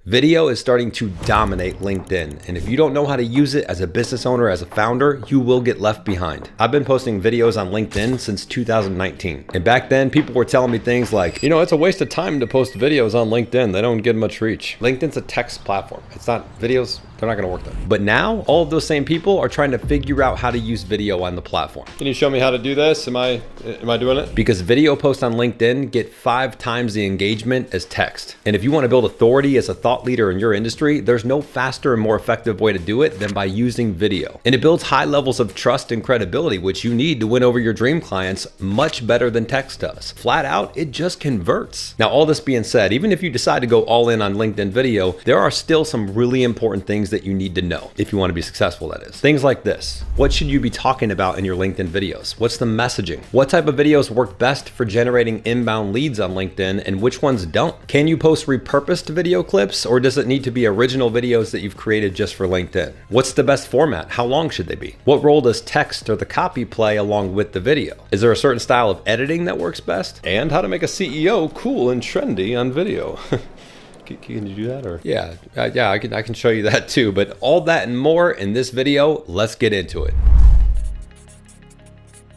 Video is starting to dominate LinkedIn, and if you don't know how to use it as a business owner, as a founder, you will get left behind. I've been posting videos on LinkedIn since 2019, and back then people were telling me things like, it's a waste of time to post videos on LinkedIn. They don't get much reach. LinkedIn's a text platform. It's not videos. They're not going to work there. But now all of those same people are trying to figure out how to use video on the platform. Can you show me how to do this? Am I doing it? Because video posts on LinkedIn get 5 times the engagement as text. And if you want to build authority as a thought leader in your industry, there's no faster and more effective way to do it than by using video. And it builds high levels of trust and credibility, which you need to win over your dream clients much better than text does. Flat out, it just converts. Now, all this being said, even if you decide to go all in on LinkedIn video, there are still some really important things that you need to know if you want to be successful, that is. Things like this. What should you be talking about in your LinkedIn videos? What's the messaging? What type of videos work best for generating inbound leads on LinkedIn and which ones don't? Can you post repurposed video clips, or does it need to be original videos that you've created just for LinkedIn? What's the best format? How long should they be? What role does text or the copy play along with the video? Is there a certain style of editing that works best? And how to make a CEO cool and trendy on video. Can you do that? Or yeah, I can show you that too. But all that and more in this video. Let's get into it.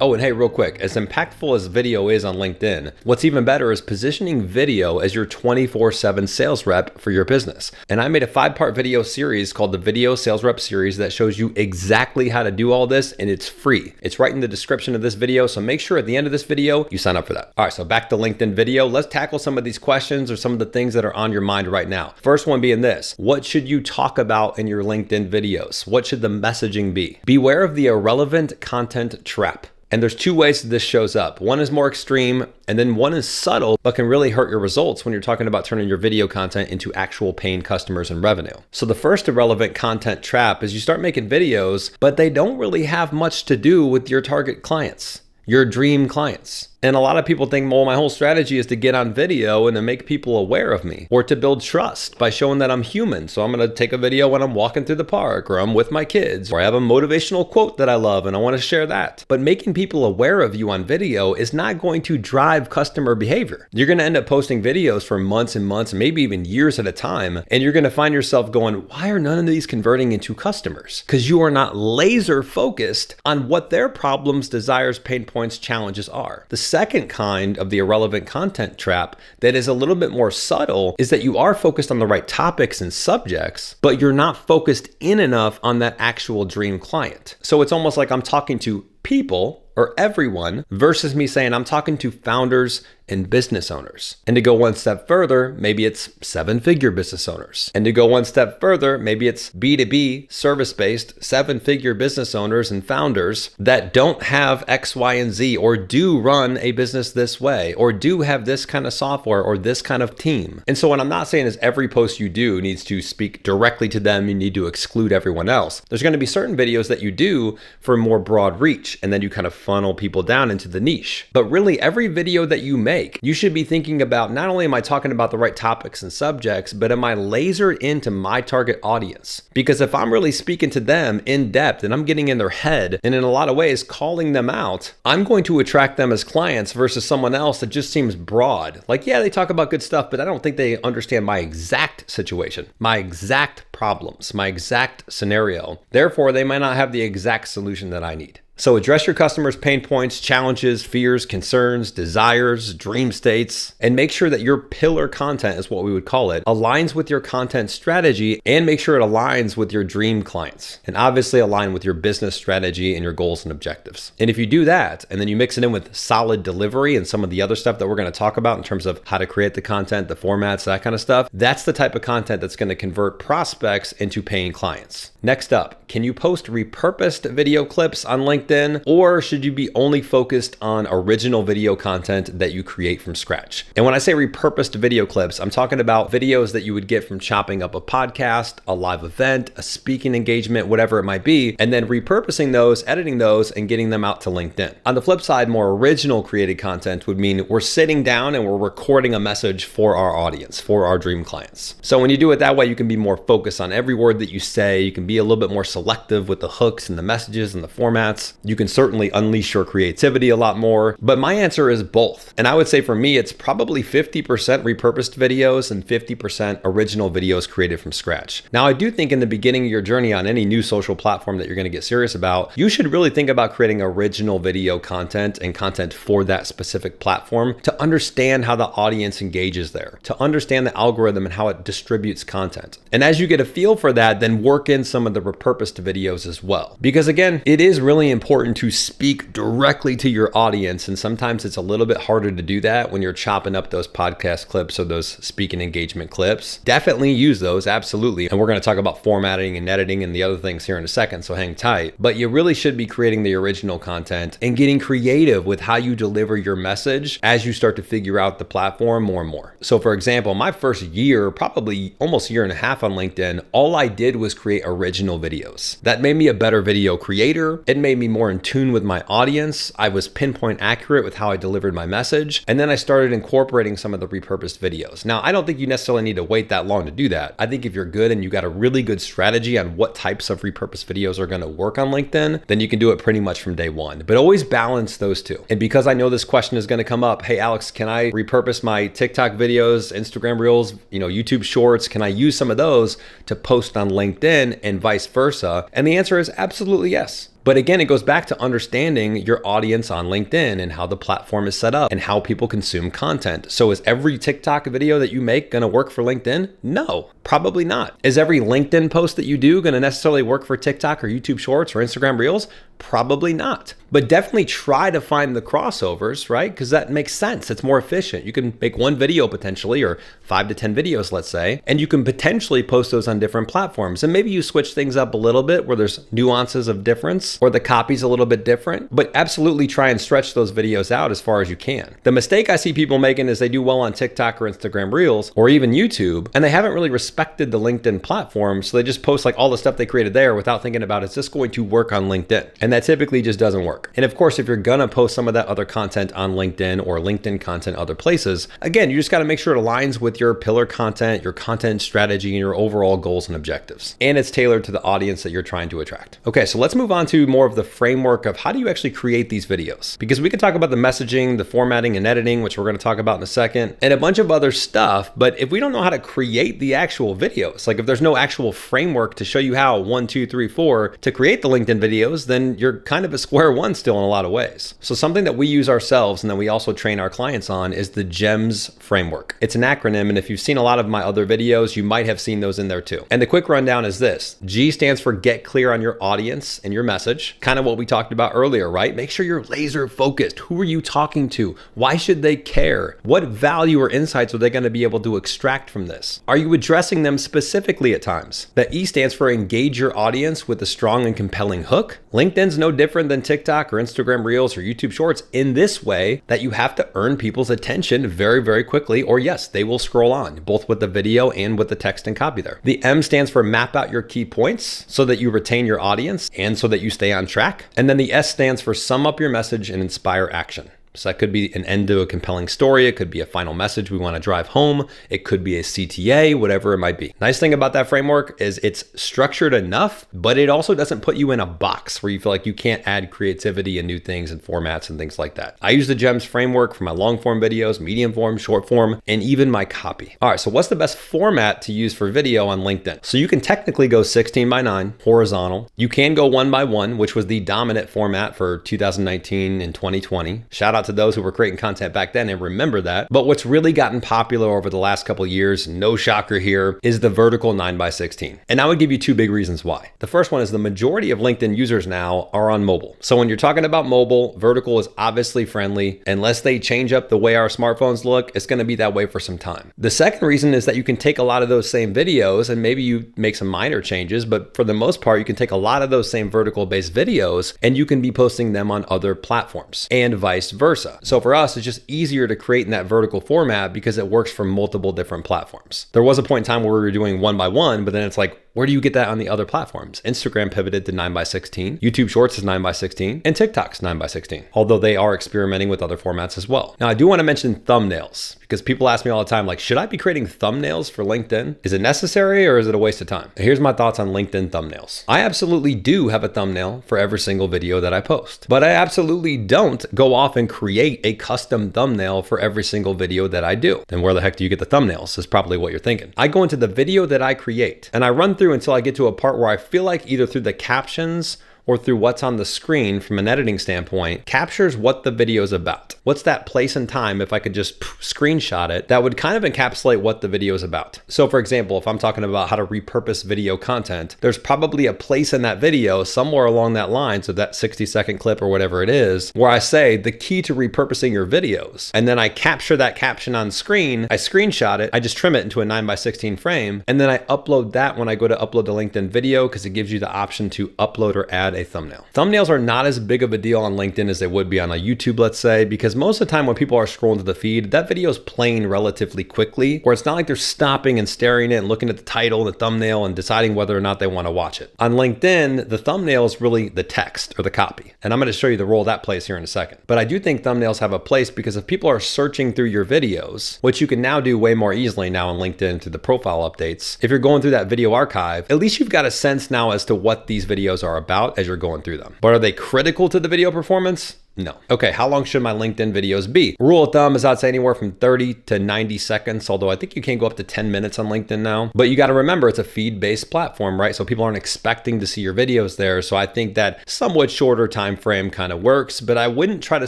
Oh, and hey, real quick, as impactful as video is on LinkedIn, what's even better is positioning video as your 24/7 sales rep for your business. And I made a 5-part video series called the Video Sales Rep Series that shows you exactly how to do all this, and it's free. It's right in the description of this video, so make sure at the end of this video, you sign up for that. All right, so back to LinkedIn video. Let's tackle some of these questions or some of the things that are on your mind right now. First one being this: what should you talk about in your LinkedIn videos? What should the messaging be? Beware of the irrelevant content trap. And there's 2 ways that this shows up. One is more extreme, and then one is subtle, but can really hurt your results when you're talking about turning your video content into actual paying customers and revenue. So the first irrelevant content trap is you start making videos, but they don't really have much to do with your target clients, your dream clients. And a lot of people think, well, my whole strategy is to get on video and to make people aware of me, or to build trust by showing that I'm human. So I'm going to take a video when I'm walking through the park, or I'm with my kids, or I have a motivational quote that I love and I want to share that. But making people aware of you on video is not going to drive customer behavior. You're going to end up posting videos for months and months, maybe even years at a time. And you're going to find yourself going, why are none of these converting into customers? Because you are not laser focused on what their problems, desires, pain points, challenges are. The second kind of the irrelevant content trap that is a little bit more subtle is that you are focused on the right topics and subjects, but you're not focused in enough on that actual dream client. So it's almost like I'm talking to people or everyone versus me saying I'm talking to founders and business owners. And to go one step further, maybe it's 7-figure business owners. And to go one step further, maybe it's B2B, service-based, 7-figure business owners and founders that don't have X, Y, and Z, or do run a business this way, or do have this kind of software or this kind of team. And so what I'm not saying is every post you do needs to speak directly to them. You need to exclude everyone else. There's going to be certain videos that you do for more broad reach, and then you kind of funnel people down into the niche. But really, every video that you make, you should be thinking about, not only am I talking about the right topics and subjects, but am I lasered into my target audience? Because if I'm really speaking to them in depth and I'm getting in their head and in a lot of ways calling them out, I'm going to attract them as clients versus someone else that just seems broad. Like, yeah, they talk about good stuff, but I don't think they understand my exact situation, my exact problems, my exact scenario. Therefore, they might not have the exact solution that I need. So address your customers' pain points, challenges, fears, concerns, desires, dream states, and make sure that your pillar content, is what we would call it, aligns with your content strategy, and make sure it aligns with your dream clients, and obviously align with your business strategy and your goals and objectives. And if you do that, and then you mix it in with solid delivery and some of the other stuff that we're going to talk about in terms of how to create the content, the formats, that kind of stuff, that's the type of content that's going to convert prospects into paying clients. Next up, can you post repurposed video clips on LinkedIn, or should you be only focused on original video content that you create from scratch? And when I say repurposed video clips, I'm talking about videos that you would get from chopping up a podcast, a live event, a speaking engagement, whatever it might be, and then repurposing those, editing those, and getting them out to LinkedIn. On the flip side, more original created content would mean we're sitting down and we're recording a message for our audience, for our dream clients. So when you do it that way, you can be more focused on every word that you say. You can be a little bit more selective with the hooks and the messages and the formats. videos. You can certainly unleash your creativity a lot more, but my answer is both. And I would say for me, it's probably 50% repurposed videos and 50% original videos created from scratch. Now, I do think in the beginning of your journey on any new social platform that you're going to get serious about, you should really think about creating original video content and content for that specific platform to understand how the audience engages there, to understand the algorithm and how it distributes content. And as you get a feel for that, then work in some of the repurposed videos as well. Because again, it is really important to speak directly to your audience. And sometimes it's a little bit harder to do that when you're chopping up those podcast clips or those speaking engagement clips. Definitely use those, absolutely. And we're going to talk about formatting and editing and the other things here in a second, so hang tight. But you really should be creating the original content and getting creative with how you deliver your message as you start to figure out the platform more and more. So for example, my first year, probably almost a year and a half on LinkedIn, all I did was create original videos. That made me a better video creator. It made me more in tune with my audience. I was pinpoint accurate with how I delivered my message. And then I started incorporating some of the repurposed videos. Now, I don't think you necessarily need to wait that long to do that. I think if you're good and you got a really good strategy on what types of repurposed videos are going to work on LinkedIn, then you can do it pretty much from day one. But always balance those two. And because I know this question is going to come up, hey, Alex, can I repurpose my TikTok videos, Instagram Reels, YouTube Shorts? Can I use some of those to post on LinkedIn and vice versa? And the answer is absolutely yes. But again, it goes back to understanding your audience on LinkedIn and how the platform is set up and how people consume content. So is every TikTok video that you make going to work for LinkedIn? No, probably not. Is every LinkedIn post that you do going to necessarily work for TikTok or YouTube Shorts or Instagram Reels? Probably not. But definitely try to find the crossovers, right? Because that makes sense. It's more efficient. You can make one video potentially, or 5 to 10 videos, let's say, and you can potentially post those on different platforms. And maybe you switch things up a little bit where there's nuances of difference or the copy's a little bit different, but absolutely try and stretch those videos out as far as you can. The mistake I see people making is they do well on TikTok or Instagram Reels or even YouTube, and they haven't really respected the LinkedIn platform. So they just post like all the stuff they created there without thinking about, is this going to work on LinkedIn? And that typically just doesn't work. And of course, if you're gonna post some of that other content on LinkedIn or LinkedIn content other places, again, you just gotta make sure it aligns with your pillar content, your content strategy, and your overall goals and objectives. And it's tailored to the audience that you're trying to attract. Okay, so let's move on to more of the framework of how do you actually create these videos? Because we can talk about the messaging, the formatting and editing, which we're gonna talk about in a second, and a bunch of other stuff. But if we don't know how to create the actual videos, like if there's no actual framework to show you how 1, 2, 3, 4 to create the LinkedIn videos, then you're kind of a square one still in a lot of ways. So something that we use ourselves and then we also train our clients on is the GEMS framework. It's an acronym, and if you've seen a lot of my other videos, you might have seen those in there too. And the quick rundown is this. G stands for get clear on your audience and your message. Kind of what we talked about earlier, right? Make sure you're laser focused. Who are you talking to? Why should they care? What value or insights are they going to be able to extract from this? Are you addressing them specifically at times? The E stands for engage your audience with a strong and compelling hook. LinkedIn's no different than TikTok or Instagram Reels or YouTube Shorts in this way that you have to earn people's attention very, very quickly, or yes, they will scroll on, both with the video and with the text and copy there. The M stands for map out your key points so that you retain your audience and so that you stay on track. And then the S stands for sum up your message and inspire action. So that could be an end to a compelling story. It could be a final message we want to drive home. It could be a CTA, whatever it might be. Nice thing about that framework is it's structured enough, but it also doesn't put you in a box where you feel like you can't add creativity and new things and formats and things like that. I use the GEMS framework for my long form videos, medium form, short form, and even my copy. All right, so what's the best format to use for video on LinkedIn? So you can technically go 16:9 horizontal. You can go 1:1, which was the dominant format for 2019 and 2020. Shout out to those who were creating content back then and remember that. But what's really gotten popular over the last couple of years, no shocker here, is the vertical 9:16. And I would give you two big reasons why. The first one is the majority of LinkedIn users now are on mobile. So when you're talking about mobile, vertical is obviously friendly. Unless they change up the way our smartphones look, it's going to be that way for some time. The second reason is that you can take a lot of those same videos and maybe you make some minor changes, but for the most part, you can take a lot of those same vertical based videos and you can be posting them on other platforms and vice versa. So for us, it's just easier to create in that vertical format because it works for multiple different platforms. There was a point in time where we were doing 1:1, but then it's like, Where do you get that on the other platforms? Instagram pivoted to 9:16, YouTube Shorts is 9:16, and TikTok's 9:16, although they are experimenting with other formats as well. Now, I do want to mention thumbnails because people ask me all the time, like, should I be creating thumbnails for LinkedIn? Is it necessary or is it a waste of time? Here's my thoughts on LinkedIn thumbnails. I absolutely do have a thumbnail for every single video that I post, but I absolutely don't go off and create a custom thumbnail for every single video that I do. Then where the heck do you get the thumbnails is probably what you're thinking. I go into the video that I create and I run through until I get to a part where I feel like either through the captions or through what's on the screen from an editing standpoint, captures what the video is about. What's that place and time, if I could just screenshot it, that would kind of encapsulate what the video is about. So for example, if I'm talking about how to repurpose video content, there's probably a place in that video somewhere along that line, so that 60-second clip or whatever it is, where I say the key to repurposing your videos. And then I capture that caption on screen, I screenshot it, I just trim it into a 9:16 frame, and then I upload that when I go to upload the LinkedIn video because it gives you the option to upload or add a thumbnail. Thumbnails are not as big of a deal on LinkedIn as they would be on a YouTube, let's say, because most of the time when people are scrolling to the feed, that video is playing relatively quickly, where it's not like they're stopping and staring at it and looking at the title and the thumbnail and deciding whether or not they want to watch it. On LinkedIn, the thumbnail is really the text or the copy. And I'm going to show you the role that plays here in a second. But I do think thumbnails have a place because if people are searching through your videos, which you can now do way more easily now on LinkedIn through the profile updates, if you're going through that video archive, at least you've got a sense now as to what these videos are about as you're going through them. But are they critical to the video performance? No. Okay, how long should my LinkedIn videos be? Rule of thumb is I'd say anywhere from 30 to 90 seconds, although I think you can go up to 10 minutes on LinkedIn now. But you got to remember it's a feed-based platform, right? So people aren't expecting to see your videos there. So I think that somewhat shorter time frame kind of works, but I wouldn't try to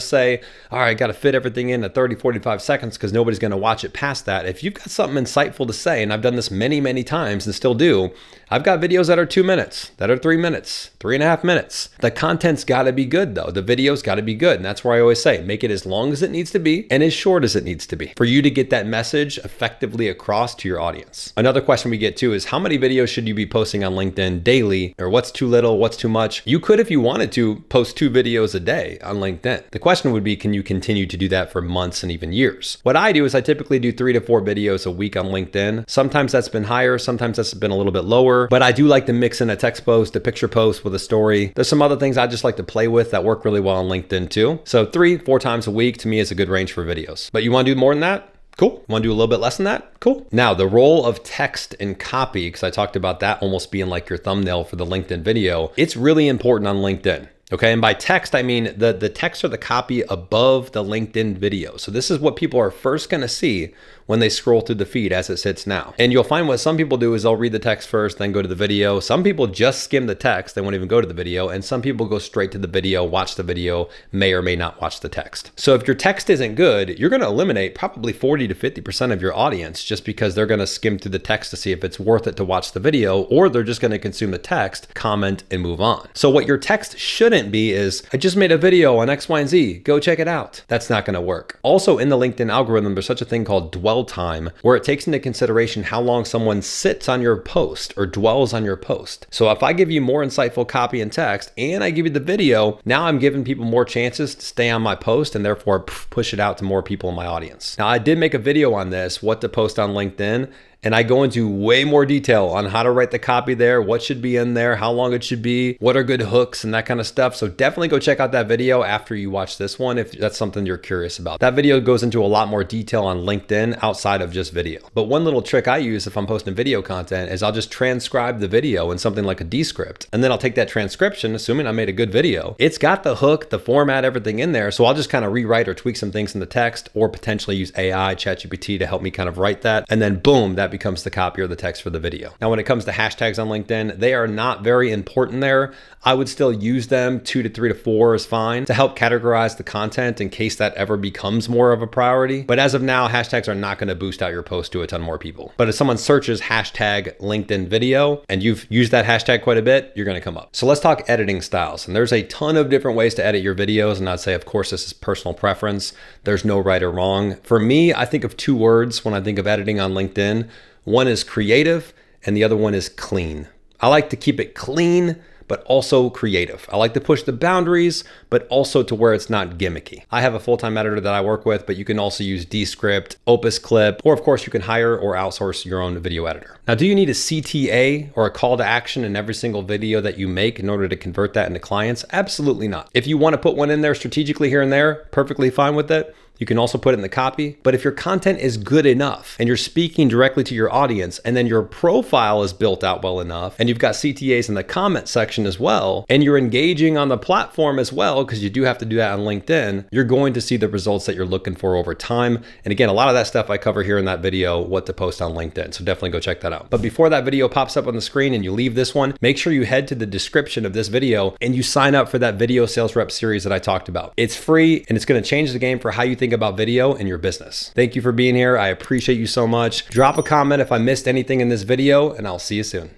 say, all right, got to fit everything in at 30, 45 seconds because nobody's going to watch it past that. If you've got something insightful to say, and I've done this many, many times and still do, I've got videos that are 2 minutes, that are 3 minutes, 3.5 minutes. The content's got to be good though. The video's got to be good. And that's where I always say, make it as long as it needs to be and as short as it needs to be for you to get that message effectively across to your audience. Another question we get too is how many videos should you be posting on LinkedIn daily, or what's too little, what's too much? You could, if you wanted to, post 2 videos a day on LinkedIn. The question would be, can you continue to do that for months and even years? What I do is I typically do 3 to 4 videos a week on LinkedIn. Sometimes that's been higher, sometimes that's been a little bit lower, but I do like to mix in a text post, a picture post with a story. There's some other things I just like to play with that work really well on LinkedIn too. So 3-4 times a week to me is a good range for videos. But you want to do more than that? Cool. Want to do a little bit less than that? Cool. Now, the role of text and copy, because I talked about that almost being like your thumbnail for the LinkedIn video, it's really important on LinkedIn. Okay, and by text, I mean the text or the copy above the LinkedIn video. So this is what people are first going to see when they scroll through the feed as it sits now. And you'll find what some people do is they'll read the text first, then go to the video. Some people just skim the text, they won't even go to the video. And some people go straight to the video, watch the video, may or may not watch the text. So if your text isn't good, you're going to eliminate probably 40 to 50% of your audience just because they're going to skim through the text to see if it's worth it to watch the video, or they're just going to consume the text, comment, and move on. So what your text shouldn't be is, I just made a video on X, Y, and Z, go check it out. That's not going to work. Also in the LinkedIn algorithm, there's such a thing called dwell time, where it takes into consideration how long someone sits on your post or dwells on your post. So if I give you more insightful copy and text and I give you the video, now I'm giving people more chances to stay on my post and therefore push it out to more people in my audience. Now I did make a video on this, what to post on LinkedIn, and I go into way more detail on how to write the copy there, what should be in there, how long it should be, what are good hooks and that kind of stuff. So definitely go check out that video after you watch this one if that's something you're curious about. That video goes into a lot more detail on LinkedIn outside of just video. But one little trick I use if I'm posting video content is I'll just transcribe the video in something like a Descript. And then I'll take that transcription, assuming I made a good video. It's got the hook, the format, everything in there. So I'll just kind of rewrite or tweak some things in the text, or potentially use AI, ChatGPT to help me kind of write that. And then boom, that becomes the copy or the text for the video. Now, when it comes to hashtags on LinkedIn, they are not very important there. I would still use them. 2 to 3 to 4 is fine to help categorize the content in case that ever becomes more of a priority. But as of now, hashtags are not going to boost out your post to a ton more people. But if someone searches hashtag LinkedIn video and you've used that hashtag quite a bit, you're going to come up. So let's talk editing styles. And there's a ton of different ways to edit your videos. And I'd say, of course, this is personal preference. There's no right or wrong. For me, I think of 2 words when I think of editing on LinkedIn. One is creative and the other one is clean. I like to keep it clean, but also creative. I like to push the boundaries, but also to where it's not gimmicky. I have a full-time editor that I work with, but you can also use Descript, Opus Clip, or of course you can hire or outsource your own video editor. Now, do you need a CTA or a call to action in every single video that you make in order to convert that into clients? Absolutely not. If you want to put one in there strategically here and there, perfectly fine with it. You can also put it in the copy, but if your content is good enough and you're speaking directly to your audience and then your profile is built out well enough and you've got CTAs in the comment section as well, and you're engaging on the platform as well, because you do have to do that on LinkedIn, you're going to see the results that you're looking for over time. And again, a lot of that stuff I cover here in that video, what to post on LinkedIn. So definitely go check that out. But before that video pops up on the screen and you leave this one, make sure you head to the description of this video and you sign up for that video sales rep series that I talked about. It's free and it's going to change the game for how you think about video in your business. Thank you for being here. I appreciate you so much. Drop a comment if I missed anything in this video, and I'll see you soon.